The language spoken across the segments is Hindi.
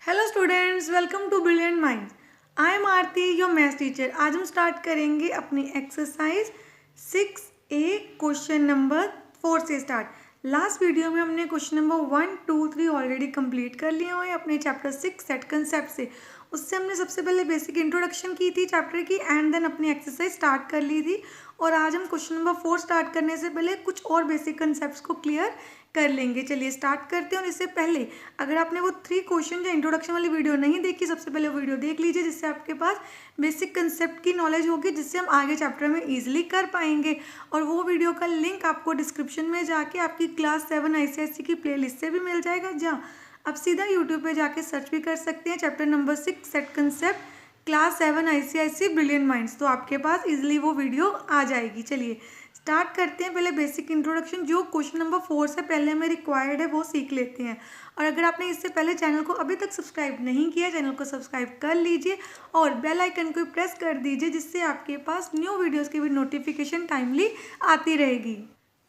Hello students, welcome to brilliant minds. I am Aarti, your maths teacher. आज हम स्टार्ट करेंगे अपनी एक्सरसाइज 6A क्वेश्चन नंबर 4 से स्टार्ट। लास्ट वीडियो में हमने क्वेश्चन नंबर 1, 2, 3 ऑलरेडी कंप्लीट कर लिए हुए अपने चैप्टर 6 सेट कंसेप्ट से। उससे हमने सबसे पहले बेसिक इंट्रोडक्शन की थी चैप्टर की एंड देन अपनी एक्सरसाइज स्टार्ट कर ली थी। और आज हम क्वेश्चन नंबर 4 स्टार्ट करने से पहले कुछ और बेसिक कंसेप्ट को क्लियर कर लेंगे। चलिए स्टार्ट करते हैं। और इससे पहले अगर आपने वो 3 क्वेश्चन जो इंट्रोडक्शन वाली वीडियो नहीं देखी, सबसे पहले वो वीडियो देख लीजिए, जिससे आपके पास बेसिक कंसेप्ट की नॉलेज होगी, जिससे हम आगे चैप्टर में इजीली कर पाएंगे। और वो वीडियो का लिंक आपको डिस्क्रिप्शन में जाके आपकी क्लास 7 ICSE की प्लेलिस्ट से भी मिल जाएगा, जहाँ आप सीधा यूट्यूब पे जाके सर्च भी कर सकते हैं chapter number 6 set concept class 7 ICSE brilliant minds. तो आपके पास इजीली वो वीडियो आ जाएगी। चलिए स्टार्ट करते हैं। पहले बेसिक इंट्रोडक्शन जो क्वेश्चन नंबर 4 से पहले हमें रिक्वायर्ड है वो सीख लेते हैं। और अगर आपने इससे पहले चैनल को अभी तक सब्सक्राइब नहीं किया, चैनल को सब्सक्राइब कर लीजिए और बेल आइकन को प्रेस कर दीजिए, जिससे आपके पास न्यू वीडियोस की भी नोटिफिकेशन टाइमली आती रहेगी।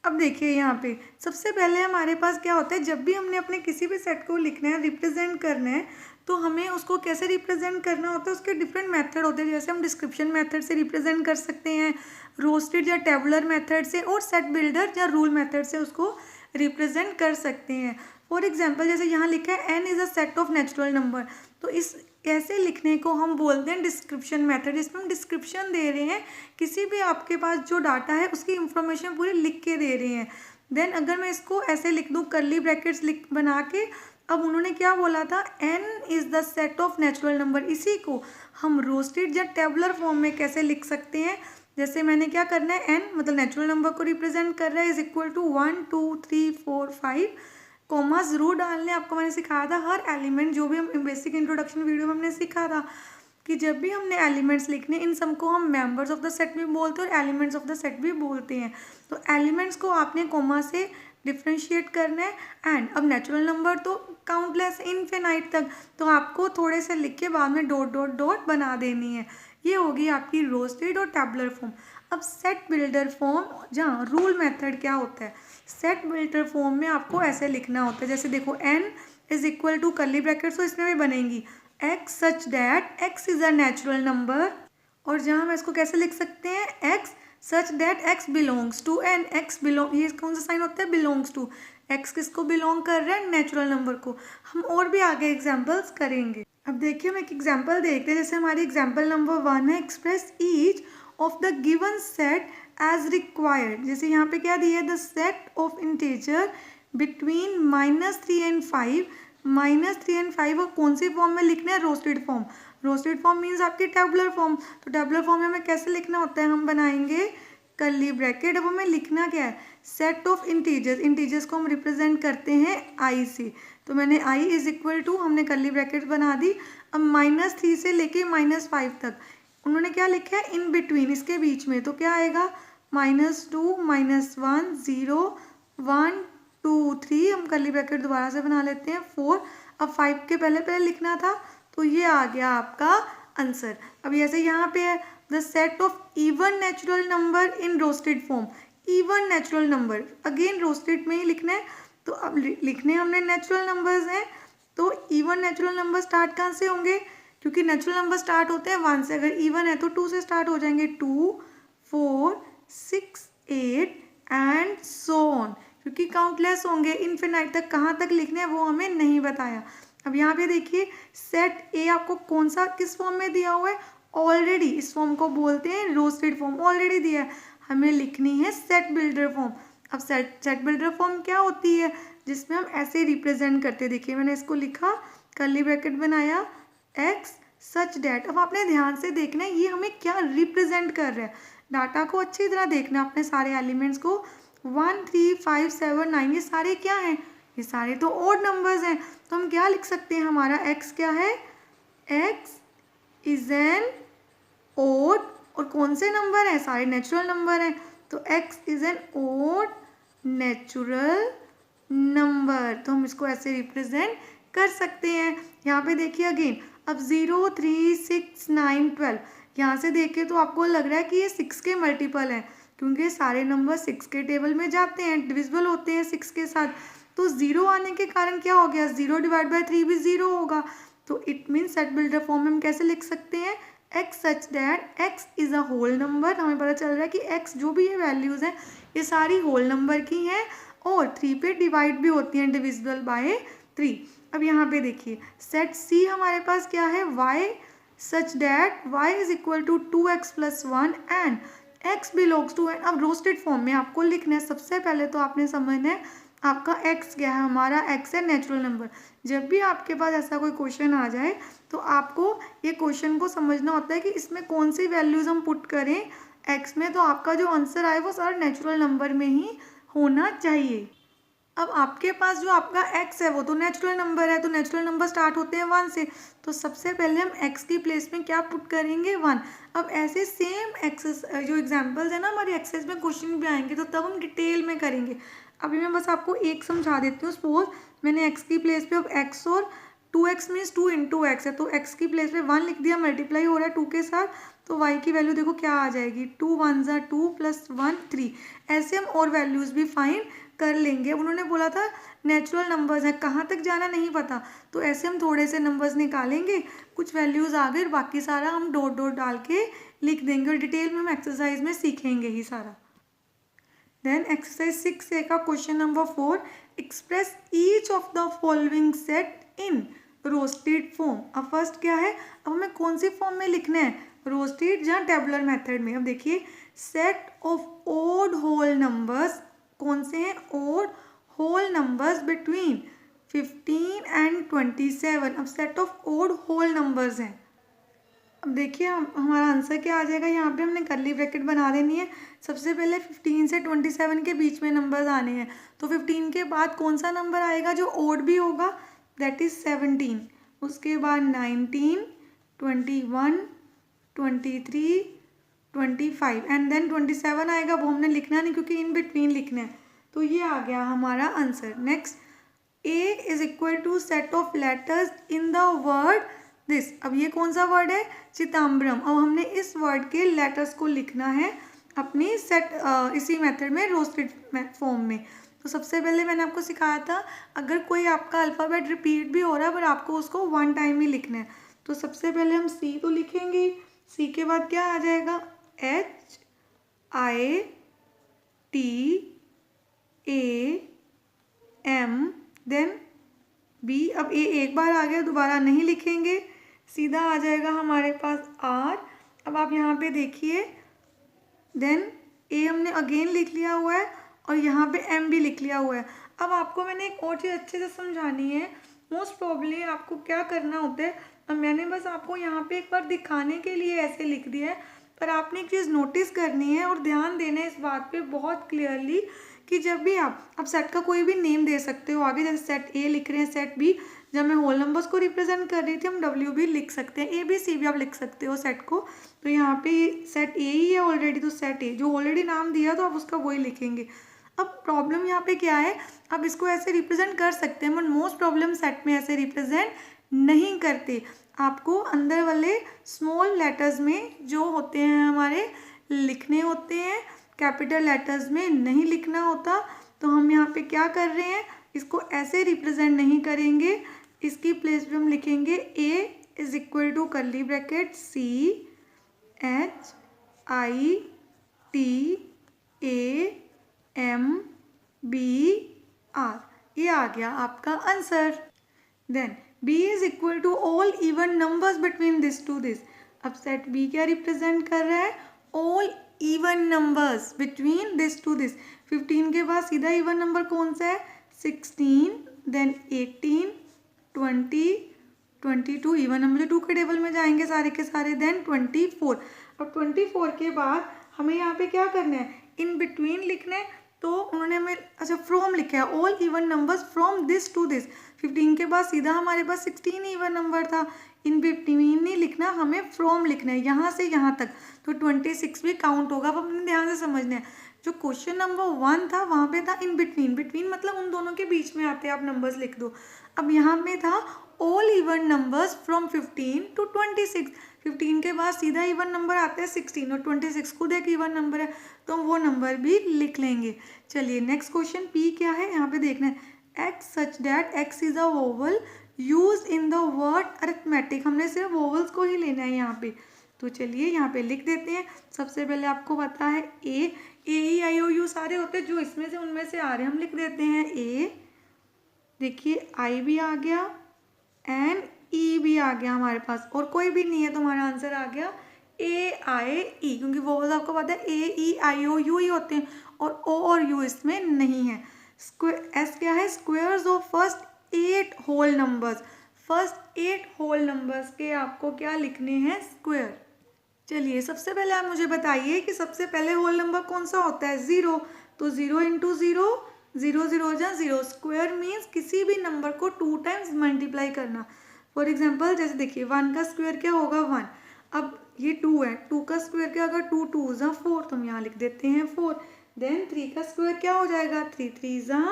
अब देखिए यहाँ पे सबसे पहले हमारे पास क्या होता है, जब भी हमने अपने किसी भी सेट को लिखना है, रिप्रेजेंट करना है, तो हमें उसको कैसे रिप्रेजेंट करना होता है, उसके डिफरेंट मेथड होते हैं। जैसे हम डिस्क्रिप्शन मेथड से रिप्रेजेंट कर सकते हैं, रोस्टेड या टेबुलर मेथड से, और सेट बिल्डर या रूल मेथड से उसको रिप्रेजेंट कर सकते हैं। फॉर एग्जाम्पल जैसे यहाँ लिखा है n is a set of natural number, तो इस ऐसे लिखने को हम बोलते हैं डिस्क्रिप्शन मेथड, जिसमें हम डिस्क्रिप्शन दे रहे हैं, किसी भी आपके पास जो डाटा है उसकी इंफॉर्मेशन पूरी लिख के दे रहे हैं। देन अगर मैं इसको ऐसे लिख दूँ कर्ली ब्रैकेट्स लिख बना के, अब उन्होंने क्या बोला था, n is the set of natural number, इसी को हम रोस्टेड या टेबुलर फॉर्म में कैसे लिख सकते हैं। जैसे मैंने क्या करना है, n मतलब नेचुरल नंबर को रिप्रेजेंट कर रहा है, इज इक्वल टू 1 2 3 4 5 कॉमा जरूर डालने। आपको मैंने सिखाया था हर एलिमेंट, जो भी हम बेसिक इंट्रोडक्शन वीडियो में हमने सीखा था कि जब भी हमने एलिमेंट्स लिखने, इन सबको हम मेंबर्स ऑफ द सेट भी बोलते हैं और एलिमेंट्स ऑफ द सेट भी बोलते हैं। तो एलिमेंट्स को आपने कॉमा से डिफ्रेंशिएट करना है। एंड अब नेचुरल नंबर तो काउंटलेस इनफिनाइट तक, तो आपको थोड़े से लिख के बाद में डॉट डॉट डॉट बना देनी है। ये होगी आपकी रोस्टेड और टैबुलर फॉर्म। अब सेट बिल्डर फॉर्म, जहाँ रूल मेथड क्या होता है, सेट बिल्डर फॉर्म में आपको ऐसे लिखना होता है। जैसे देखो n is equal to curly bracket, तो इसमें भी बनेंगी x such that x is a natural number. और जहाँ हम इसको कैसे लिख सकते हैं, x such that x belongs to N, x belong, ये कौन सा साइन होता है, बिलोंग्स टू। x किसको बिलोंग कर रहा है, नेचुरल नंबर को। हम और भी आगे एग्जाम्पल्स करेंगे। अब देखिए हम एक एग्जाम्पल देखते हैं। जैसे हमारी एग्जाम्पल नंबर 1 है, express each of the given set as required. जैसे यहाँ पे क्या दिया है, the set of integer between -3 and 5, -3 and 5, और कौन सी फॉर्म में लिखना है, roasted form. Roasted form means आपकी टेबुलर फॉर्म। तो टेबुलर फॉर्म में हमें कैसे लिखना होता है, हम बनाएंगे कर्ली ब्रैकेट। अब हमें लिखना क्या है, सेट ऑफ इंटीजर्स, इंटीजर्स को हम रिप्रेजेंट करते हैं i से। तो मैंने i इज इक्वल टू, हमने कर्ली ब्रैकेट बना दी। अब -3 से लेके -5 तक उन्होंने क्या लिखा है, इन बिटवीन, इसके बीच में, तो क्या आएगा, -2 -1 0 1 2 3, हम कर्ली ब्रैकेट दोबारा से बना लेते हैं 4। अब 5 के पहले पहले लिखना था, तो ये आ गया आपका आंसर। अब जैसे यहाँ पे है, the set of even natural number in roster form, even natural number again roasted में ही लिखना है। तो अब लिखने हमने नेचुरल नंबर्स हैं, तो इवन नेचुरल नंबर स्टार्ट कहाँ से होंगे, क्योंकि नेचुरल नंबर स्टार्ट होते हैं 1 से, अगर इवन है तो 2 से स्टार्ट हो जाएंगे, 2 4 6 8 एंड सो ऑन, क्योंकि काउंटलेस होंगे इनफिनाइट तक। कहाँ तक लिखने हैं वो हमें नहीं बताया। अब यहाँ पे देखिए सेट ए आपको कौन सा किस फॉर्म में दिया हुआ है, ऑलरेडी, इस फॉर्म को बोलते हैं रोस्टेड फॉर्म, ऑलरेडी दिया है। हमें लिखनी है सेट बिल्डर फॉर्म। अब सेट बिल्डर फॉर्म क्या होती है, जिसमें हम ऐसे रिप्रेजेंट करते, देखिए मैंने इसको लिखा, कर्ली ब्रैकेट बनाया, x सच डैट। अब आपने ध्यान से देखना है ये हमें क्या रिप्रेजेंट कर रहा है, डाटा को अच्छी तरह देखना अपने सारे एलिमेंट्स को। 1 3 5 7 9 ये सारे क्या हैं, ये सारे तो ऑड नंबर्स हैं। तो हम क्या लिख सकते हैं, हमारा x क्या है, x इज एन ऑड, और कौन से नंबर हैं, सारे नेचुरल नंबर हैं, तो x is N odd natural number. तो हम इसको ऐसे रिप्रेजेंट कर सकते हैं। यहाँ पे देखिए अगेन, अब 0 3 6 9 12, यहाँ से देखिए तो आपको लग रहा है कि ये 6 के मल्टीपल हैं, क्योंकि सारे नंबर 6 के टेबल में जाते हैं, डिविजिबल होते हैं 6 के साथ। तो 0 आने के कारण क्या हो गया, 0 डिवाइड बाय 3 भी 0 होगा। तो it means set builder form में हम कैसे लिख सकते हैं, x such that x is a whole number. हमें पता चल रहा है कि एक्स जो भी ये वैल्यूज़ हैं ये सारी होल नंबर की हैं और 3 पे डिवाइड भी होती हैं, डिविजिबल बाय 3। अब यहाँ पे देखिए सेट सी हमारे पास क्या है, y such that y is equal to 2x + 1 and x belongs to N. अब रोस्टेड फॉर्म में आपको लिखना है, सबसे पहले तो आपने समझना है आपका x क्या है, हमारा x है नेचुरल नंबर। जब भी आपके पास ऐसा कोई क्वेश्चन आ जाए तो आपको ये क्वेश्चन को समझना होता है कि इसमें कौन सी वैल्यूज़ हम पुट करें x में, तो आपका जो आंसर आए वो सारा नेचुरल नंबर में ही होना चाहिए। अब आपके पास जो आपका x है वो तो नेचुरल नंबर है, तो नेचुरल नंबर स्टार्ट होते हैं 1 से, तो सबसे पहले हम x की प्लेस में क्या पुट करेंगे, 1। अब ऐसे सेम एक्सेस जो एग्जांपल्स है ना हमारे एक्सेस में क्वेश्चन भी आएंगे तो तब हम डिटेल में करेंगे। अभी मैं बस आपको एक समझा देती हूँ। सपोज मैंने x की प्लेस पे अब x और 2x मीन्स 2 × x है, तो x की प्लेस पे 1 लिख दिया, मल्टीप्लाई हो रहा है 2 के साथ, तो y की वैल्यू देखो क्या आ जाएगी, 2 × 1 = 2 + 1 3। ऐसे हम और वैल्यूज़ भी फाइंड कर लेंगे। उन्होंने बोला था नेचुरल नंबर्स हैं, कहाँ तक जाना नहीं पता, तो ऐसे हम थोड़े से नंबर्स निकालेंगे, कुछ वैल्यूज़ आ गए, बाकी सारा हम डॉट डॉट डाल के लिख देंगे और डिटेल में हम एक्सरसाइज में सीखेंगे ही सारा। देन एक्सरसाइज 6A का question number 4, express each of the following set in roster form. अब फर्स्ट क्या है, अब हमें कौन सी फॉर्म में लिखना है, रोस्टेड या टेबुलर मेथड में। अब देखिए set of odd whole numbers, कौन से हैं, odd whole numbers between 15 and 27। अब set of odd whole numbers हैं। अब देखिए हमारा आंसर क्या आ जाएगा, यहाँ पे हमने कर्ली ब्रैकेट बना देनी है। सबसे पहले 15 से 27 के बीच में नंबर्स आने हैं, तो 15 के बाद कौन सा नंबर आएगा जो ओड भी होगा, दैट इज़ 17। उसके बाद 19, 21, 23, 25 एंड देन 27 आएगा, वो हमने लिखना नहीं क्योंकि इन बिटवीन लिखना है। तो ये आ गया हमारा answer. Next, A is equal to set of letters in the word this. अब ये कौन सा वर्ड है, चिदम्बरम। अब हमने इस वर्ड के लेटर्स को लिखना है अपनी सेट इसी मेथड में रोस्टेड फॉर्म में। तो सबसे पहले मैंने आपको सिखाया था अगर कोई आपका अल्फ़ाबेट रिपीट भी हो रहा है पर आपको उसको 1 टाइम ही लिखना है। तो सबसे पहले हम C तो लिखेंगे, C के बाद क्या आ जाएगा, H I T A M then B। अब A एक बार आ गया, दोबारा नहीं लिखेंगे, सीधा आ जाएगा हमारे पास R। अब आप यहाँ पे देखिए देन A हमने अगेन लिख लिया हुआ है और यहाँ पे M भी लिख लिया हुआ है। अब आपको मैंने एक और चीज़ अच्छे से समझानी है। मोस्ट प्रॉब्ली आपको क्या करना होता है, अब मैंने बस आपको यहाँ पे एक बार दिखाने के लिए ऐसे लिख दिया है, पर आपने एक चीज़ नोटिस करनी है और ध्यान देना है इस बात पे बहुत क्लियरली कि जब भी आप सेट का कोई भी नेम दे सकते हो आगे, जैसे सेट A लिख रहे हैं, सेट B, जब मैं होल नंबर्स को रिप्रेजेंट कर रही थी हम W भी लिख सकते हैं, A B C भी आप लिख सकते हो सेट को। तो यहाँ पे सेट A ही है ऑलरेडी, तो सेट A जो ऑलरेडी नाम दिया तो आप उसका वही लिखेंगे। अब प्रॉब्लम यहाँ पे क्या है, अब इसको ऐसे रिप्रेजेंट कर सकते हैं बट मोस्ट प्रॉब्लम सेट में ऐसे रिप्रेजेंट नहीं करते। आपको अंदर वाले स्मॉल लेटर्स में जो होते हैं हमारे लिखने होते हैं, कैपिटल लेटर्स में नहीं लिखना होता। तो हम यहाँ पे क्या कर रहे हैं, इसको ऐसे रिप्रेजेंट नहीं करेंगे, इसकी प्लेस पे हम लिखेंगे A is equal to curly bracket C H I T A M B R। ये आ गया आपका answer. Then B is equal to all even numbers between this to this. अब सेट B क्या रिप्रेजेंट कर रहा है, all even numbers between this to this. 15 के बाद सीधा इवन नंबर कौन सा है, 16, देन 18, 20, 22 इवन नंबर जो 2 के टेबल में जाएंगे सारे के सारे, देन 24। अब 24 के बाद हमें यहाँ पे क्या करना है, इन बिटवीन लिखना है। तो उन्होंने हमें अच्छा फ्रॉम लिखा है, all even numbers from this to this. 15 के बाद सीधा हमारे पास 16 इवन नंबर था, इन बिटवीन नहीं लिखना, हमें फ्रॉम लिखना है यहाँ से यहाँ तक, तो 26 भी काउंट होगा। अब अपने ध्यान से समझना है, जो क्वेश्चन नंबर 1 था वहाँ पे था इन बिटवीन, बिटवीन मतलब उन दोनों के बीच में आते हैं, आप नंबर्स लिख दो। अब यहाँ पे था all even numbers from 15 to 26। 15 के बाद सीधा इवन नंबर आते हैं 16 और 26 खुद एक इवन नंबर है, तो वो नंबर भी लिख लेंगे। चलिए नेक्स्ट क्वेश्चन P क्या है, यहाँ पे देखना है, x such that x is a vowel use in the word arithmetic, हमने सिर्फ वोवल्स को ही लेना है यहाँ पे। तो चलिए यहाँ पे लिख देते हैं। सबसे पहले आपको पता है ए ई आई ओ यू सारे होते हैं, जो इसमें से उनमें से आ रहे हैं हम लिख देते हैं ए। देखिए आई भी आ गया एंड ई भी आ गया हमारे पास, और कोई भी नहीं है तो हमारा आंसर आ गया ए आई ई, क्योंकि वोवल्स आपको पता है ए ई आई ओ यू ही होते हैं और ओ और यू इसमें नहीं है। एस क्या है? Squares of first 8 whole numbers. First 8 whole numbers के आपको क्या लिखने हैं? स्क्वायर। चलिए सबसे पहले आप मुझे बताइए कि सबसे पहले होल नंबर कौन सा होता है? 0। तो 0 इंटू 0, 0 0 जा 0। स्क्वायर मीन्स किसी भी नंबर को 2 टाइम्स मल्टीप्लाई करना। फॉर एग्जाम्पल जैसे देखिए 1 का स्क्वायर क्या होगा? 1। अब ये 2 है, 2 का स्क्वायर क्या होगा? 2 2 जा 4, तो हम यहाँ लिख देते हैं 4। देन 3 का स्क्वायर क्या हो जाएगा? 3 3 जा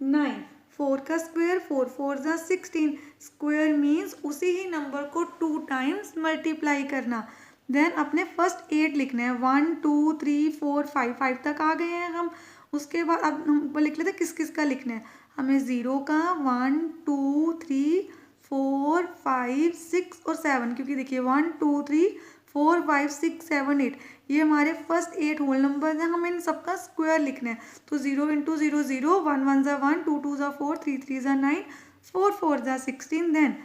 9। 4 का स्क्वायर 4 4 जा 16। स्क्वायर मीन्स उसी ही नंबर को 2 टाइम्स मल्टीप्लाई करना। देन अपने फर्स्ट 8 लिखने हैं। 1 2 3 4 5, 5 तक आ गए हैं हम। उसके बाद अब हम लिख लेते हैं किस किस का लिखना है। हमें 0 का, 1 2 3 4 5 6 और 7, क्योंकि देखिए 1 2 3 4 5 6 7 8 ये हमारे फर्स्ट 8 होल नंबर हैं। हमें इन सबका स्क्वायर लिखना है। तो 0 इंटू 0 0, 1 1 जा 1, 2 2 जा 4, 3 3 जा 9, 4 4 जा 16। देन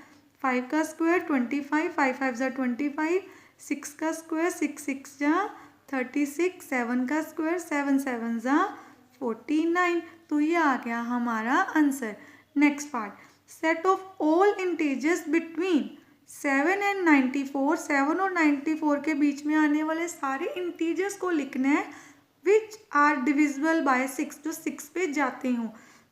5 का स्क्वायर 25, 5 5 जा 25, 6 का स्क्वायर 6 6 जा 36, 7 का स्क्वायर 7 7 जा 49। तो ये आ गया हमारा answer. Next part, set of all integers between 7 and 94। 7 और 94 के बीच में आने वाले सारे इंटीजर्स को लिखना है विच आर डिविजिबल बाय 6, जो 6 पे जाते हों।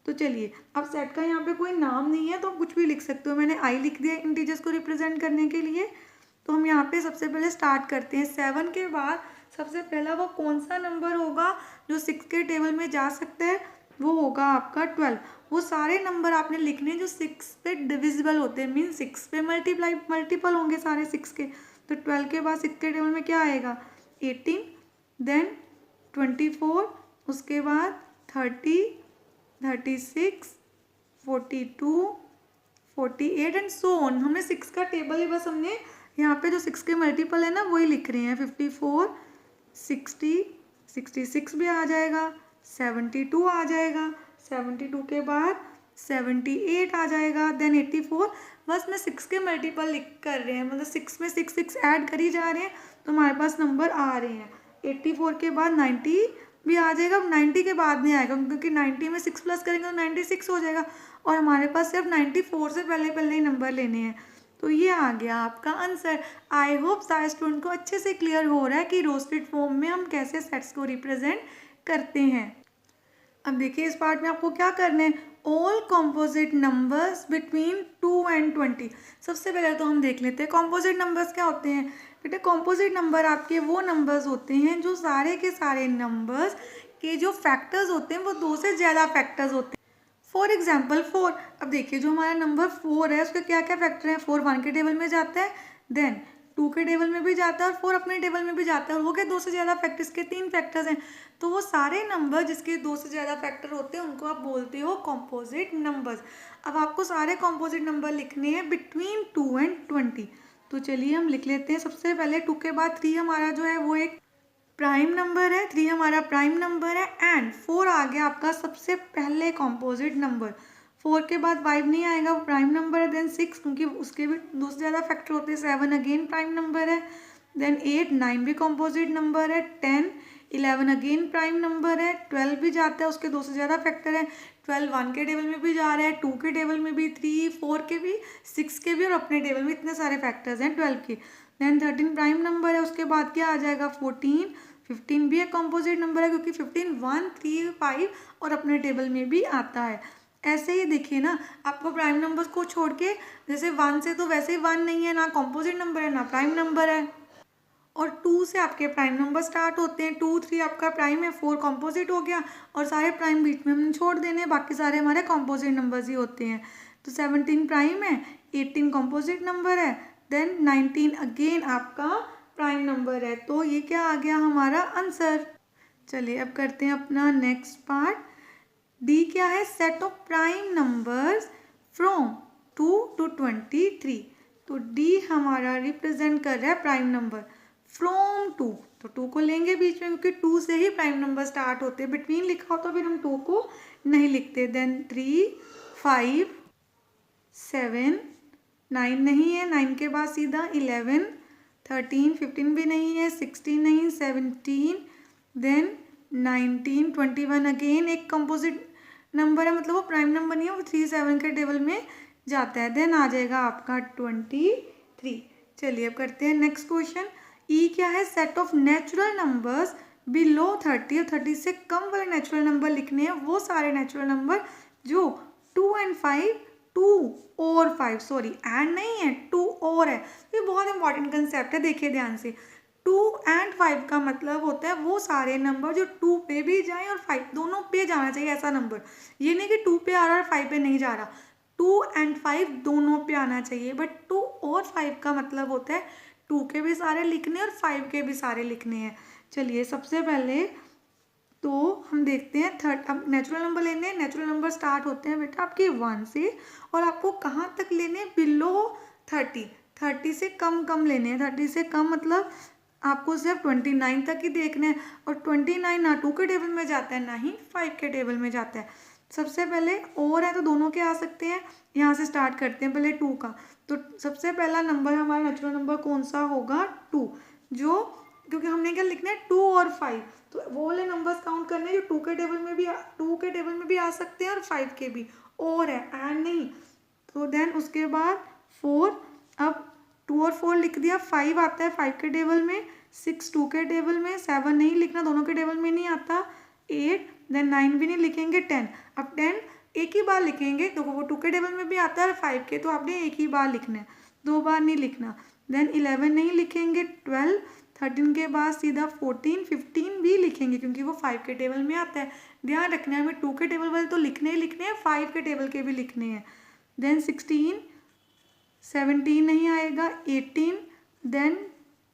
तो चलिए अब सेट का यहाँ पे कोई नाम नहीं है तो कुछ भी लिख सकते हो। मैंने आई लिख दिया इंटीजर्स को रिप्रेजेंट करने के लिए। तो हम यहाँ पे सबसे पहले स्टार्ट करते हैं। 7 के बाद सबसे पहला वो कौन सा नंबर होगा जो 6 के टेबल में जा सकता है? वो होगा आपका 12। वो सारे नंबर आपने लिखने जो 6 पे डिविजिबल होते हैं, मीन 6 पे मल्टीपल होंगे सारे 6 के। तो 12 के बाद 6 के टेबल में क्या आएगा? 18, देन 24, उसके बाद 30, 36, 42, 48 एंड सो ऑन। हमें 6 का टेबल है, बस हमने यहाँ पे जो 6 के मल्टीपल है ना वही लिख रहे हैं। 54, 60, 66 भी आ जाएगा, 72 आ जाएगा, 72 के बाद 78 आ जाएगा, देन 84। बस मैं 6 के मल्टीपल लिख कर रहे हैं, मतलब 6 में 6 6 ऐड करी जा रहे हैं तो हमारे पास नंबर आ रहे हैं। 84 के बाद 90 भी आ जाएगा। 90 के बाद नहीं आएगा क्योंकि 90 में 6 प्लस करेंगे तो 96 हो जाएगा, और हमारे पास सिर्फ 94 से पहले ही नंबर लेने हैं। तो ये आ गया आपका आंसर। आई होप सारे स्टूडेंट को अच्छे से क्लियर हो रहा है कि रोस्टेड फॉर्म में हम कैसे सेट्स को रिप्रेजेंट करते हैं। अब देखिए इस पार्ट में आपको क्या करना है, all composite numbers between 2 and 20। सबसे पहले तो हम देख लेते हैं कॉम्पोजिट नंबर्स क्या होते हैं। बेटे कॉम्पोजिट नंबर आपके वो नंबर्स होते हैं जो सारे के सारे नंबर्स के जो फैक्टर्स होते हैं वो 2 से ज़्यादा फैक्टर्स होते हैं। For example 4। अब देखिए जो हमारा नंबर 4 है उसके क्या क्या फैक्टर हैं? 4 1 के टेबल में जाता है, देन 2 के टेबल में भी जाता है और 4 अपने टेबल में भी जाता है, और वो क्या 2 से ज़्यादा फैक्टर्स के 3 फैक्टर्स हैं। तो वो सारे नंबर जिसके 2 से ज़्यादा फैक्टर होते हैं उनको आप बोलते हो कॉम्पोजिट नंबर्स। अब आपको सारे कॉम्पोजिट नंबर लिखने हैं बिटवीन 2 एंड 20। तो चलिए हम लिख लेते हैं। सबसे पहले 2 के बाद 3 हमारा जो है वो एक प्राइम नंबर है, 3 हमारा प्राइम नंबर है, एंड 4 आ गया आपका सबसे पहले कॉम्पोजिट नंबर। 4 के बाद 5 नहीं आएगा, वो प्राइम नंबर है। देन 6 क्योंकि उसके भी 2 से ज़्यादा फैक्टर होते हैं। 7 अगेन प्राइम नंबर है। देन 8 9 भी कॉम्पोजिट नंबर है। 10 11 अगेन प्राइम नंबर है। 12 भी जाता है, उसके 2 से ज़्यादा फैक्टर है। 12 1 के टेबल में भी जा रहा है, 2 के टेबल में भी, 3 4 के भी, 6 के भी, और अपने टेबल में इतने सारे फैक्टर्स हैं 12 के। देन 13 प्राइम नंबर है। उसके बाद क्या आ जाएगा? 14 15 भी एक कॉम्पोजिट नंबर है क्योंकि 15 1 3 5 और अपने टेबल में भी आता है। ऐसे ही देखिए ना, आपको प्राइम नंबर्स को छोड़ के जैसे 1 से तो वैसे ही 1 नहीं है, ना कॉम्पोजिट नंबर है ना प्राइम नंबर है, और 2 से आपके प्राइम नंबर स्टार्ट होते हैं। 2 3 आपका प्राइम है, 4 कॉम्पोजिट हो गया, और सारे प्राइम बीच में हमने छोड़ देने, बाकी सारे हमारे कॉम्पोजिट नंबर्स ही होते हैं। तो 17 प्राइम है, 18 कॉम्पोजिट नंबर है, देन 19 अगेन आपका प्राइम नंबर है। तो ये क्या आ गया हमारा आंसर। चलिए अब करते हैं अपना नेक्स्ट पार्ट। डी क्या है? Set of prime numbers from 2 to 23। तो डी हमारा रिप्रेजेंट कर रहा है प्राइम नंबर। फ्रॉम 2, तो 2 को लेंगे बीच में क्योंकि 2 से ही प्राइम नंबर स्टार्ट होते हैं। बिटवीन लिखा हो तो फिर हम 2 को नहीं लिखते। देन 3, 5, 7, 9 नहीं है, 9 के बाद सीधा 11, 13, 15 भी नहीं है, 16 नहीं, 17, देन 19, 21 अगेन एक कंपोजिट नंबर है, मतलब वो प्राइम नंबर नहीं है, वो 3, 7 के टेबल में जाता है। देन आ जाएगा आपका 23। चलिए अब करते हैं नेक्स्ट क्वेश्चन। ई क्या है? Set of natural numbers below 30 और 30 से कम वाले नेचुरल नंबर लिखने हैं, वो सारे नेचुरल नंबर जो 2 एंड 5, 2 और 5, सॉरी एंड नहीं है, 2 और है। ये बहुत इंपॉर्टेंट कंसेप्ट है, देखिए ध्यान से। 2 एंड 5 का मतलब होता है वो सारे नंबर जो 2 पे भी जाएं और 5 दोनों पे जाना चाहिए, ऐसा नंबर। ये नहीं कि 2 पे आ रहा है और 5 पे नहीं जा रहा, 2 एंड 5 दोनों पे आना चाहिए। बट 2 और 5 का मतलब होता है 2 के भी सारे लिखने और 5 के भी सारे लिखने हैं। चलिए सबसे पहले तो हम देखते हैं थर्ड। अब नेचुरल नंबर लेने हैं। नेचुरल नंबर स्टार्ट होते हैं बेटा आपके 1 से, और आपको कहाँ तक लेने हैं? बिलो 30, 30 से कम लेने हैं। 30 से कम मतलब आपको सिर्फ 29 तक ही देखना है, और 29 ना 2 के टेबल में जाता है ना ही 5 के टेबल में जाता है। सबसे पहले और है तो दोनों के आ सकते हैं। यहाँ से स्टार्ट करते हैं पहले 2 का। तो सबसे पहला नंबर हमारा नेचुरल नंबर कौन सा होगा? 2, जो क्योंकि हमने क्या लिखना है 2 और 5, तो वो वाले नंबर्स काउंट करने जो 2 के टेबल में भी आ सकते हैं और 5 के भी, और है एंड नहीं। तो देन उसके बाद 4, अब 2 और 4 लिख दिया। 5 आता है 5 के टेबल में, 6 2 के टेबल में, 7 नहीं लिखना, दोनों के टेबल में नहीं आता, 8, देन 9 भी नहीं लिखेंगे, 10। अब 10 एक ही बार लिखेंगे, तो वो 2 के टेबल में भी आता है और 5 के, तो आपने एक ही बार लिखना है, 2 बार नहीं लिखना। देन 11 नहीं लिखेंगे, 12, 13 के बाद सीधा 14, 15 भी लिखेंगे क्योंकि वो 5 के टेबल में आता है। ध्यान रखना है हमें 2 के टेबल वाले तो लिखने ही लिखने हैं, 5 के टेबल के भी लिखने हैं। देन 16, 17 नहीं आएगा, 18, देन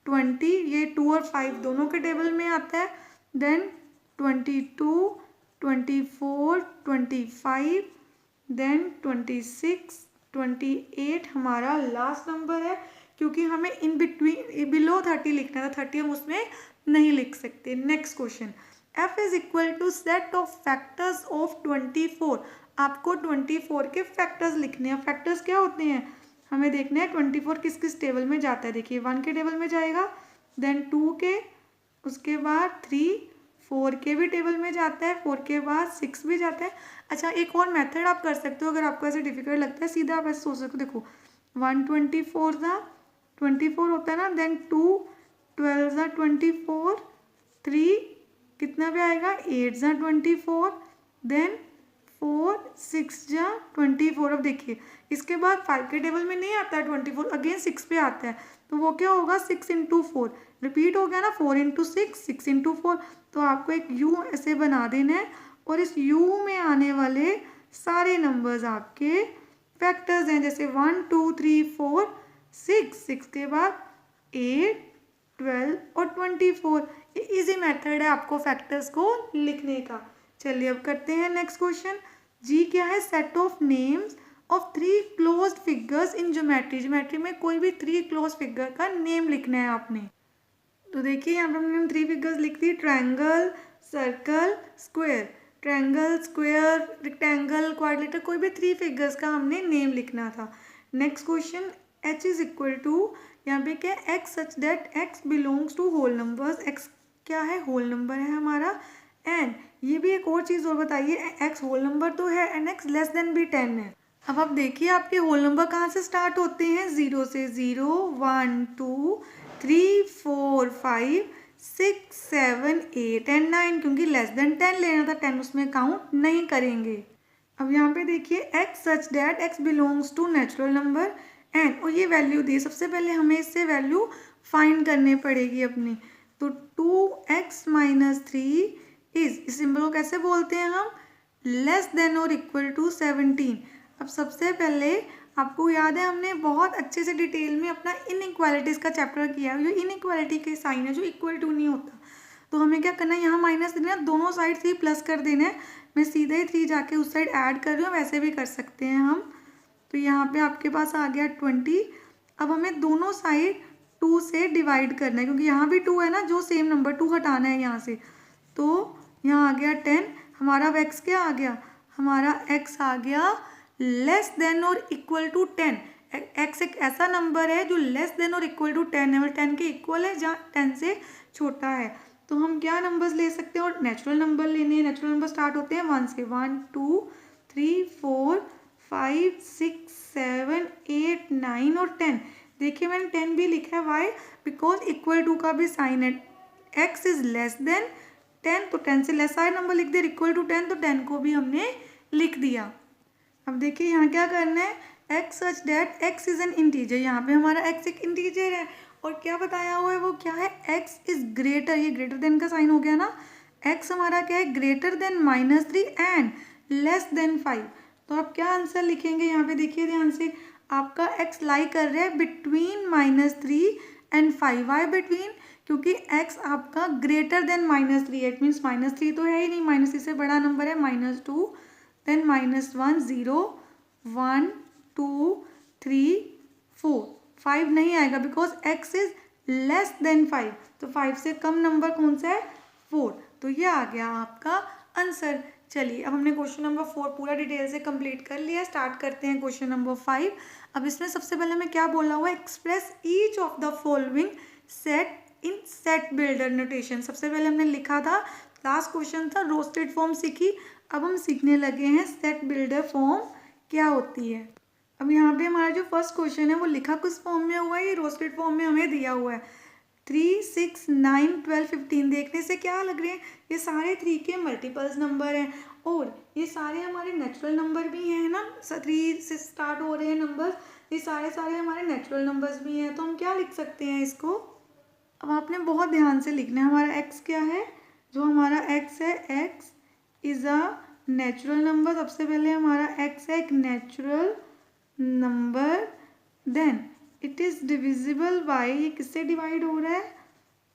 20, ये 2 और 5 दोनों के टेबल में आता है। देन 22, 24, 25, देन 26, 28 हमारा लास्ट नंबर है, क्योंकि हमें इन बिटवीन बिलो 30 लिखना था, 30 हम उसमें नहीं लिख सकते। Next question, f is equal to set of factors of 24। आपको 24 के फैक्टर्स लिखने हैं। फैक्टर्स क्या होते हैं हमें देखना है। 24 किस किस टेबल में जाता है? देखिए 1 के टेबल में जाएगा, देन 2 के, उसके बाद 3, 4 के भी टेबल में जाता है, 4 के बाद 6 भी जाता है। अच्छा एक और मेथड आप कर सकते हो, अगर आपको ऐसे डिफिकल्ट लगता है, सीधा आप ऐसे सोच सकते हो। देखो 124 ज़ा 24 होता है ना, देन 2 12 ज़ा 24, 3 कितना भी आएगा 8 ज़ा 24, देन 4 6 जा 24। अब देखिए इसके बाद 5 के टेबल में नहीं आता है 24, अगेन 6 पे आता है, तो वो क्या होगा 6 इंटू 4, रिपीट हो गया ना, 4 इंटू 6, 6 इंटू 4। तो आपको एक यू ऐसे बना देना है, और इस यू में आने वाले सारे नंबर्स आपके फैक्टर्स हैं, जैसे 1 2 3 4 6, 6 के बाद 8, 12 और 24। ये इजी मेथड है आपको फैक्टर्स को लिखने का। चलिए अब करते हैं नेक्स्ट क्वेश्चन। जी क्या है? Set of names of 3 closed figures in geometry. Geometry में कोई भी 3 क्लोज फिगर का नेम लिखना है आपने। तो देखिए यहाँ पर हमने 3 फिगर्स लिख दी, triangle, circle, square. Triangle, square, rectangle, quadrilateral, कोई भी 3 फिगर्स का हमने नेम लिखना था। Next question, h is equal to, यहाँ पे क्या है, x such that x belongs to whole numbers. x क्या है? होल नंबर है हमारा। एंड ये भी एक और चीज़ और बताइए, x होल नंबर तो है एंड x लेस देन भी 10 है। अब आप देखिए आपके होल नंबर कहाँ से स्टार्ट होते हैं? 0 से। 0 1 2 3 4 5 6 7 8 एंड 9, क्योंकि लेस देन 10 लेना था, 10 उसमें काउंट नहीं करेंगे। अब यहाँ पे देखिए x such that x belongs to natural number and, और ये वैल्यू दी। सबसे पहले हमें इससे वैल्यू फाइंड करनी पड़ेगी अपनी। तो 2x - 3 इज, इस सिंबल को कैसे बोलते हैं हम? लेस देन और इक्वल टू 17। अब सबसे पहले आपको याद है हमने बहुत अच्छे से डिटेल में अपना इनइक्वालिटीज़ का चैप्टर किया है। जो इनइक्वालिटी के साइन है जो इक्वल टू नहीं होता, तो हमें क्या करना है, यहाँ माइनस देना है, दोनों साइड 3 प्लस कर देना है। मैं सीधे ही 3 जाके उस साइड ऐड कर रही हूँ, वैसे भी कर सकते हैं हम। तो यहाँ पे आपके पास आ गया 20। अब हमें दोनों साइड 2 से डिवाइड करना है, क्योंकि यहाँ भी 2 है ना, जो सेम नंबर 2 हटाना है यहाँ से। तो यहाँ आ गया 10, हमारा x क्या आ गया, हमारा x आ गया लेस देन और इक्वल टू 10। x एक ऐसा नंबर है जो लेस देन और इक्वल टू 10 है, मतलब 10 के इक्वल है जहाँ 10 से छोटा है। तो हम क्या नंबर्स ले सकते हैं, और नेचुरल नंबर लेने हैं। नेचुरल नंबर स्टार्ट होते हैं 1 से, 1 2 3 4 5 6 7 8 9 और 10। देखिए मैंने 10 भी लिखा है, वाई, बिकॉज इक्वल टू का भी साइन है। x इज लेस देन 10, तो 10 से लेस सारे नंबर लिख दे, इक्वल टू 10, तो 10 को भी हमने लिख दिया। अब देखिए यहाँ क्या करना है, x such that x is an integer. यहाँ पे हमारा x एक इंटीजर है, और क्या बताया हुआ है वो क्या है, x इज ग्रेटर, ये ग्रेटर देन का साइन हो गया ना। x हमारा क्या है, greater then -3 and less than 5। तो आप क्या आंसर लिखेंगे, यहाँ पे देखिए ध्यान से, आपका x लाई कर रहा है बिटवीन -3 एंड 5। वाई बिटवीन, क्योंकि x आपका ग्रेटर देन -3 है, इट मीन्स -3 तो है ही नहीं, -3 से बड़ा नंबर है, -2 देन -1 0 1 2 3 4 5 नहीं आएगा, because x is less then 5। तो 5 से कम नंबर कौन सा है, 4। तो ये आ गया आपका आंसर। चलिए अब हमने क्वेश्चन नंबर 4 पूरा डिटेल से कंप्लीट कर लिया। स्टार्ट करते हैं क्वेश्चन नंबर 5। अब इसमें सबसे पहले हमें क्या बोला हुआ है, express each of the following set in set builder notation. सबसे पहले हमने लिखा था, लास्ट क्वेश्चन था रोस्टेड फॉर्म सीखी, अब हम सीखने लगे हैं सेट बिल्डर फॉर्म क्या होती है। अब यहाँ पे हमारा जो फर्स्ट क्वेश्चन है वो लिखा किस फॉर्म में हुआ है, ये रोस्टेड फॉर्म में हमें दिया हुआ है। 3 6 9 12 15 देखने से क्या लग रहे हैं, ये सारे 3 के मल्टीपल्स नंबर हैं, और ये सारे हमारे नेचुरल नंबर भी हैं ना। 3 से स्टार्ट हो रहे हैं नंबर, ये सारे हमारे नेचुरल नंबर्स भी हैं। तो हम क्या लिख सकते हैं इसको, अब आपने बहुत ध्यान से लिखना है। हमारा x क्या है, जो हमारा x है, x is a natural number. सबसे पहले हमारा x है एक natural number, then it is divisible by, ये किससे डिवाइड हो रहा है,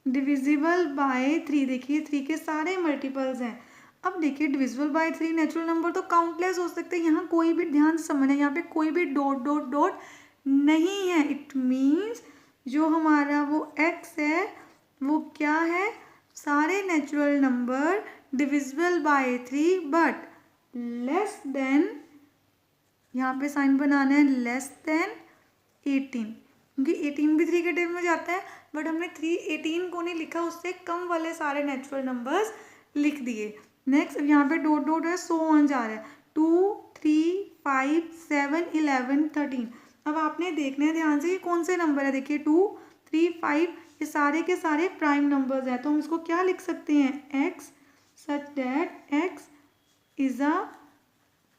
डिविजिबल बाय 3। देखिए 3 के सारे मल्टीपल्स हैं। अब देखिए डिविजिबल बाय 3 नेचुरल नंबर तो काउंटलेस हो सकते हैं, यहाँ कोई भी, ध्यान से समझना, यहाँ पे कोई भी डॉट डॉट डॉट नहीं है। इट मीन्स जो हमारा वो x है वो क्या है, सारे natural number divisible by 3 but less than, यहाँ पे साइन बनाना है लेस देन 18, क्योंकि 18 भी 3 के टेबल में जाता है, बट हमने 18 को नहीं लिखा, उससे कम वाले सारे नेचुरल नंबर्स लिख दिए। नेक्स्ट यहाँ पे डॉट डॉट है, सो ऑन जा रहा है, 2 3 5 7 11 13। अब आपने देखना है ध्यान से, ये कौन से नंबर है, देखिए 2 3 5, ये सारे के सारे प्राइम नंबर्स हैं। तो हम इसको क्या लिख सकते हैं, x such that x is a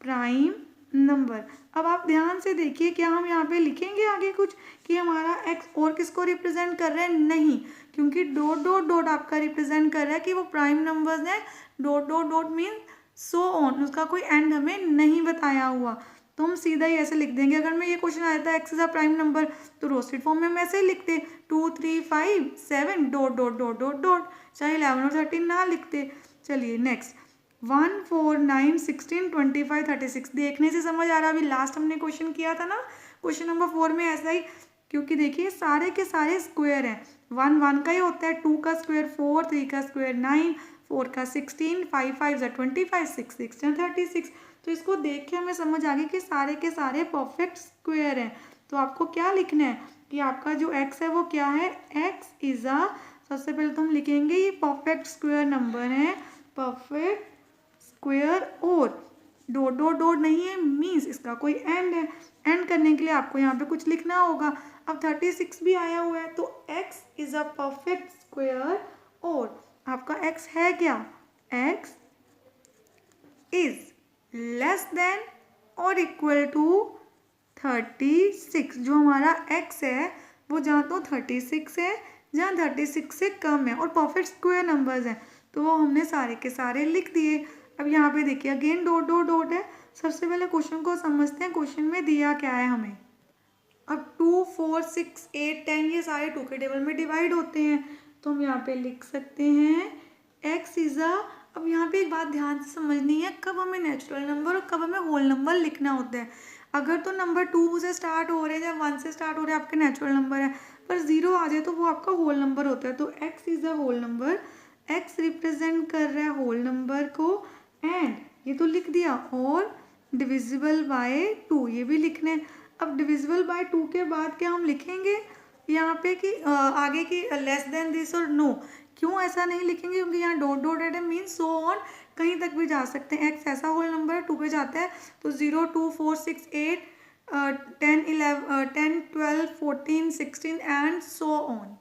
prime number. अब आप ध्यान से देखिए, क्या हम यहाँ पे लिखेंगे आगे कुछ कि हमारा x और किसको रिप्रेजेंट कर रहा है, नहीं, क्योंकि डॉट डॉट डॉट आपका रिप्रेजेंट कर रहा है कि वो प्राइम नंबर्स हैं। Dot dot dot mean so on, उसका कोई एंड हमें नहीं बताया हुआ, तो हम सीधा ही ऐसे लिख देंगे। अगर मैं ये क्वेश्चन आया था x is a prime number, तो रोस्टेड फॉर्म में हम ऐसे ही लिखते 2 3 5 7 dot dot dot dot dot, चाहे 11 और 13 ना लिखते। चलिए नेक्स्ट, 1 4 9 16 25 36। देखने से समझ आ रहा है, अभी लास्ट हमने क्वेश्चन किया था ना क्वेश्चन नंबर 4 में ऐसा ही, क्योंकि देखिए सारे के सारे स्क्वायर हैं। 1 1 का ही होता है, 2 का स्क्वायर 4, 3 का स्क्वायर 9, 4 का 16, 5 5 25, 6 6 36। तो इसको देख के हमें समझ आ गई कि सारे के सारे परफेक्ट स्क्वायर हैं। तो आपको क्या लिखना है कि आपका जो x है वो क्या है, x इज़ अ, सबसे पहले तो हम लिखेंगे ये परफेक्ट स्क्वायर नंबर है, परफेक्ट स्क्वायर, और डॉट डॉट डॉट नहीं है, मीन्स इसका कोई एंड है। एंड करने के लिए आपको यहाँ पे कुछ लिखना होगा। अब 36 भी आया हुआ है, तो x is a perfect square, और आपका x है क्या, x इज लेस देन और इक्वल टू 36। जो हमारा x है वो जहाँ तो 36 है, जहाँ 36 से कम है, और परफेक्ट स्क्वायर नंबर्स हैं, तो वो हमने सारे के सारे लिख दिए। अब यहाँ पे देखिए अगेन डॉट डॉट डॉट है। सबसे पहले क्वेश्चन को समझते हैं, क्वेश्चन में दिया क्या है हमें। अब 2 4 6 8 10 ये सारे 2 के टेबल में डिवाइड होते हैं, तो हम यहाँ पे लिख सकते हैं x इज़ अ, अब यहाँ पे एक बात ध्यान से समझनी है, कब हमें नेचुरल नंबर और कब हमें होल नंबर लिखना होता है। अगर तो नंबर 2 से स्टार्ट हो रहे हैं या 1 से स्टार्ट हो रहे हैं आपके नेचुरल नंबर है, पर 0 आ जाए तो वो आपका होल नंबर होता है। तो x is a whole number, x represent कर रहा है होल नंबर को, एंड ये तो लिख दिया, और डिविजिबल बाय 2 ये भी लिखना है। अब डिविजिबल बाय 2 के बाद क्या हम लिखेंगे यहाँ पे कि आगे की लेस देन दिस और नो, क्यों ऐसा नहीं लिखेंगे, क्योंकि यहाँ dot dot at means so on, कहीं तक भी जा सकते हैं। x ऐसा होल नंबर है 2 पे जाता है, तो 0 2 4 6 8 10 11 10 12 14 16 एंड सो ऑन।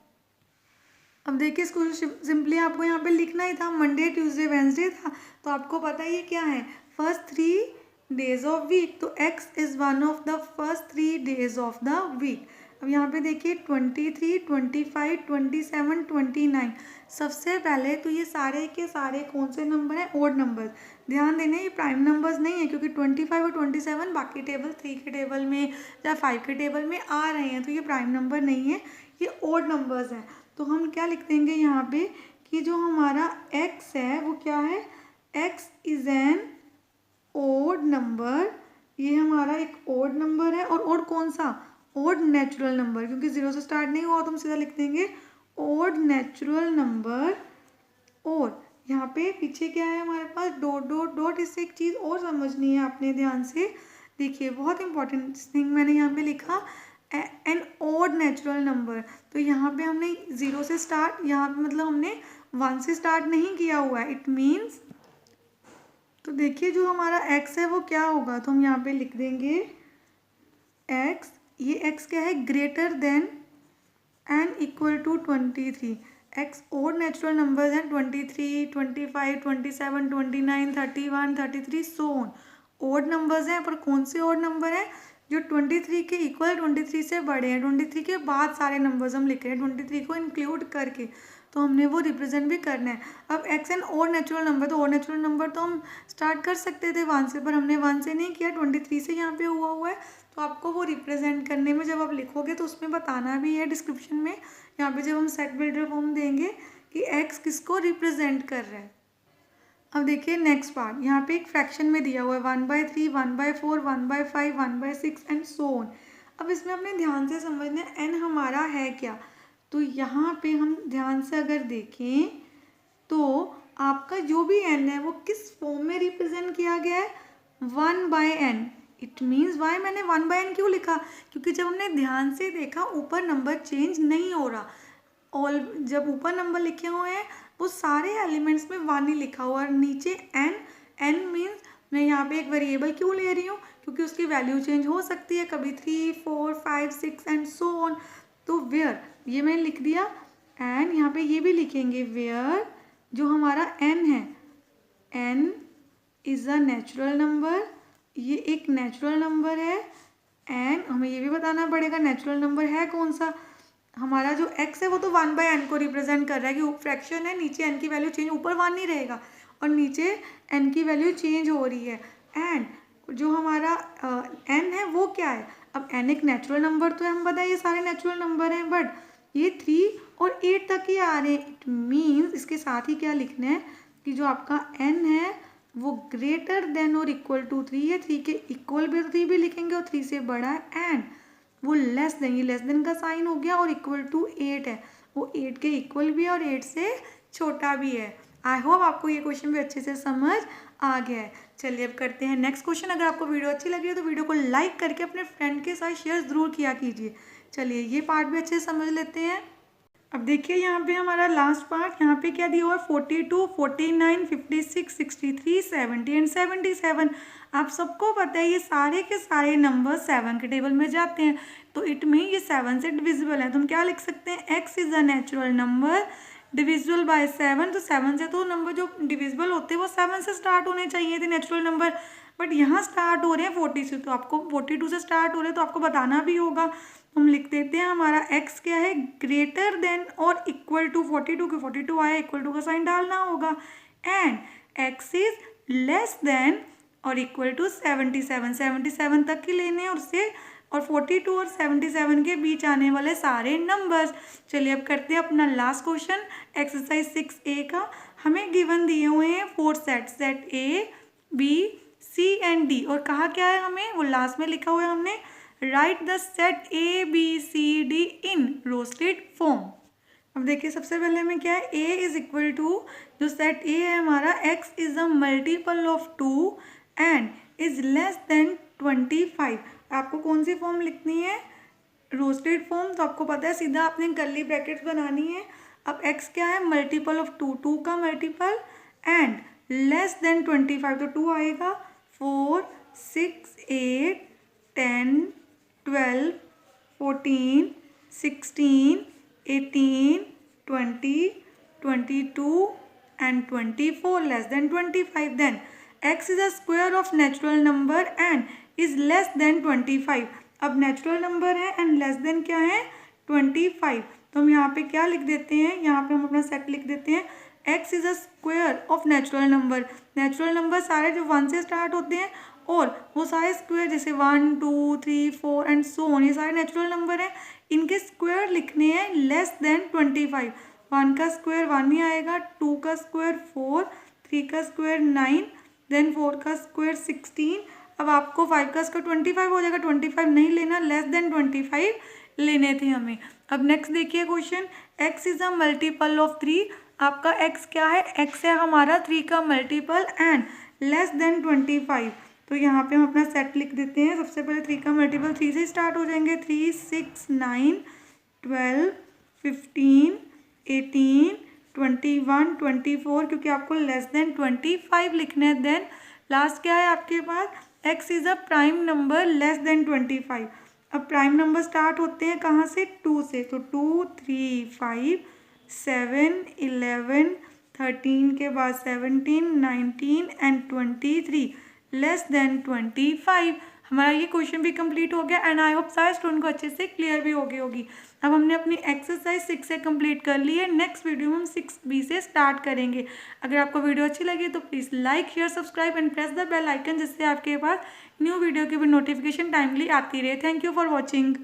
अब देखिए इसको सिंपली आपको यहाँ पे लिखना ही था, मंडे ट्यूसडे वेंसडे था, तो आपको पता ही क्या है, फर्स्ट 3 डेज ऑफ वीक, तो x is one of the first 3 days of the week. अब यहाँ पे देखिए 23 25 27 29, सबसे पहले तो ये सारे के सारे कौन से नंबर हैं, ओड नंबर। ध्यान देना ये प्राइम नंबर्स नहीं है, क्योंकि 25 और 27 बाकी टेबल 3 के टेबल में या 5 के टेबल में आ रहे हैं, तो ये प्राइम नंबर नहीं है, ये ओड नंबर्स हैं। तो हम क्या लिख देंगे यहाँ पे कि जो हमारा x है वो क्या है, x is an odd number, ये हमारा एक ओड नंबर है, और ओड कौन सा, ओड नेचुरल नंबर, क्योंकि 0 से स्टार्ट नहीं हुआ तो हम सीधा लिख देंगे ओड नेचुरल नंबर। और यहाँ पे पीछे क्या है हमारे पास, डॉट डॉट डॉट। इससे एक चीज़ और समझनी है आपने ध्यान से, देखिए बहुत इंपॉर्टेंट थिंग मैंने यहाँ पे लिखा, एन ओड नेचुरल नंबर। तो यहाँ पे हमने 0 से स्टार्ट, यहाँ पे मतलब हमने 1 से स्टार्ट नहीं किया हुआ है, इट मीन्स, तो देखिए जो हमारा x है वो क्या होगा, तो हम यहाँ पे लिख देंगे x, ये x क्या है, greater than and equal to 23। x और नेचुरल नंबर्स हैं 23 25 27 29 31 33 सो ऑन, ओड नंबर्स हैं, पर कौन से ओड नंबर हैं, जो 23 के इक्वल 23 से बड़े हैं, 23 के बाद सारे नंबर्स हम लिख रहे हैं 23 को इंक्लूड करके, तो हमने वो रिप्रेजेंट भी करना है। अब एक्स एन और नेचुरल नंबर, तो और नेचुरल नंबर तो हम स्टार्ट कर सकते थे 1 से, पर हमने 1 से नहीं किया, 23 से यहाँ पे हुआ है, तो आपको वो रिप्रेजेंट करने में जब आप लिखोगे तो उसमें बताना भी है डिस्क्रिप्शन में, यहाँ पे जब हम सेट बिल्डर फॉर्म देंगे कि एक्स किसको रिप्रेजेंट कर रहा है। अब देखिए नेक्स्ट पार्ट, यहाँ पे एक फ्रैक्शन में दिया हुआ है 1/3 1/4 1/5 1/6 एंड सो ऑन। अब इसमें अपने ध्यान से समझना है एन हमारा है क्या, तो यहाँ पे हम ध्यान से अगर देखें तो आपका जो भी एन है वो किस फॉर्म में रिप्रेजेंट किया गया है, 1/n। इट मीन्स वाई मैंने 1/n क्यों लिखा, क्योंकि जब हमने ध्यान से देखा ऊपर नंबर चेंज नहीं हो रहा, ऑल जब ऊपर नंबर लिखे हुए हैं वो सारे एलिमेंट्स में 1 ही लिखा हुआ है, नीचे n मीन्स मैं यहाँ पे एक वेरिएबल क्यों ले रही हूँ, क्योंकि उसकी वैल्यू चेंज हो सकती है, कभी 3 4 5 6 एंड सो ऑन। तो वेयर ये मैंने लिख दिया, एंड यहाँ पे ये भी लिखेंगे वेयर जो हमारा n है, n is a natural number, ये एक नेचुरल नंबर है, एंड हमें ये भी बताना पड़ेगा नेचुरल नंबर है कौन सा, हमारा जो x है वो तो 1/n को रिप्रेजेंट कर रहा है कि फ्रैक्शन है, नीचे n की वैल्यू चेंज, ऊपर 1 नहीं रहेगा और नीचे n की वैल्यू चेंज हो रही है, एंड जो हमारा n है वो क्या है, अब n एक नेचुरल नंबर तो है, हम बताइए ये सारे नेचुरल नंबर हैं, बट ये 3 और 8 तक ही आ रहे हैं, इट मीन्स इसके साथ ही क्या लिखना है कि जो आपका n है वो ग्रेटर देन और इक्वल टू 3 है, 3 के इक्वल भी 3 भी लिखेंगे और 3 से बड़ा है, एंड वो लेस देन, ये लेस देन का साइन हो गया, और इक्वल टू 8 है, वो 8 के इक्वल भी है और 8 से छोटा भी है। आई होप आपको ये क्वेश्चन भी अच्छे से समझ आ गया है। चलिए अब करते हैं नेक्स्ट क्वेश्चन। अगर आपको वीडियो अच्छी लगी है तो वीडियो को लाइक करके अपने फ्रेंड के साथ शेयर ज़रूर किया कीजिए। चलिए ये पार्ट भी अच्छे से समझ लेते हैं। अब देखिए यहाँ पे हमारा लास्ट पार्ट, यहाँ पे क्या दिया हुआ है 42 49 56 63 70 एंड 77। आप सबको पता है ये सारे के सारे नंबर 7 के टेबल में जाते हैं, तो इट मीन ये 7 से डिविजिबल है, तो हम क्या लिख सकते हैं, x is a natural number divisible by 7। तो 7 से तो नंबर जो डिविजिबल होते हैं वो 7 से स्टार्ट होने चाहिए थे नेचुरल नंबर, बट यहाँ स्टार्ट हो रहे हैं 40 से, तो आपको 42 से स्टार्ट हो रहे हैं तो आपको बताना भी होगा। हम लिख देते हैं हमारा x क्या है, ग्रेटर देन और इक्वल टू 42 के 42 आया, इक्वल टू का साइन डालना होगा, and x is less then और इक्वल टू 77 तक की लेने हैं, और उससे और 42 और 77 के बीच आने वाले सारे नंबर्स। चलिए अब करते हैं अपना लास्ट क्वेश्चन एक्सरसाइज 6A का। हमें गिवन दिए हुए हैं 4 set, set A B C and D, और कहा क्या है हमें, वो लास्ट में लिखा हुआ है हमने, write the set A B C D in roster form. अब देखिए सबसे पहले हमें क्या है, a इज इक्वल टू, जो सेट a है हमारा, x is a multiple of 2 and is less than 25। आपको कौन सी फॉर्म लिखनी है, रोस्टेड फॉर्म, तो आपको पता है सीधा आपने कर्ली ब्रैकेट्स बनानी है। अब x क्या है, मल्टीपल ऑफ 2, 2 का मल्टीपल एंड लेस देन 25, तो 2 आएगा, 4 6 8 10 12 14 16 18 20 22 and 24 less than 25. Then x is a square of natural number and is less than 25. अब नेचुरल नंबर है एंड लेस देन क्या है, 25। तो हम यहाँ पे क्या लिख देते हैं, यहाँ पे हम अपना सेट लिख देते हैं, x is a square of natural number. Natural number सारे जो 1 से स्टार्ट होते हैं और वो सारे स्क्वायर जैसे 1 2 3 4 एंड सो ऑन, ये सारे नेचुरल नंबर हैं, इनके स्क्वायर लिखने हैं लेस देन 25। 1 का स्क्वायर 1 ही आएगा, 2 का स्क्वायर 4, 3 का स्क्वायर 9, देन 4 का स्क्वायर 16। अब आपको 5 का स्क्वायर 25 हो जाएगा, 25 नहीं लेना, लेस देन 25 लेने थे हमें। अब नेक्स्ट देखिए question, x is a multiple of 3। आपका x क्या है, x है हमारा 3 का मल्टीपल एंड लेस देन 25। तो यहाँ पे हम अपना सेट लिख देते हैं। सबसे पहले 3 का मल्टीपल 3 से स्टार्ट हो जाएंगे, 3 6 9 12 15 18 21 24, क्योंकि आपको लेस देन 25 लिखना है। देन लास्ट क्या है आपके पास, x is a prime number less than 25। अब प्राइम नंबर स्टार्ट होते हैं कहाँ से, 2 से, तो 2 3 5 7 11 13 के बाद 17 19 एंड 23 लेस देन 25। हमारा ये क्वेश्चन भी कंप्लीट हो गया एंड आई होप सारे स्टूडेंट को अच्छे से क्लियर भी हो गई होगी। अब हमने अपनी एक्सरसाइज 6 से कंप्लीट कर ली है। नेक्स्ट वीडियो में हम 6b से स्टार्ट करेंगे। अगर आपको वीडियो अच्छी लगी तो please like share subscribe and press the bell icon, जिससे आपके पास न्यू वीडियो की भी नोटिफिकेशन टाइमली आती रहे। Thank you for watching.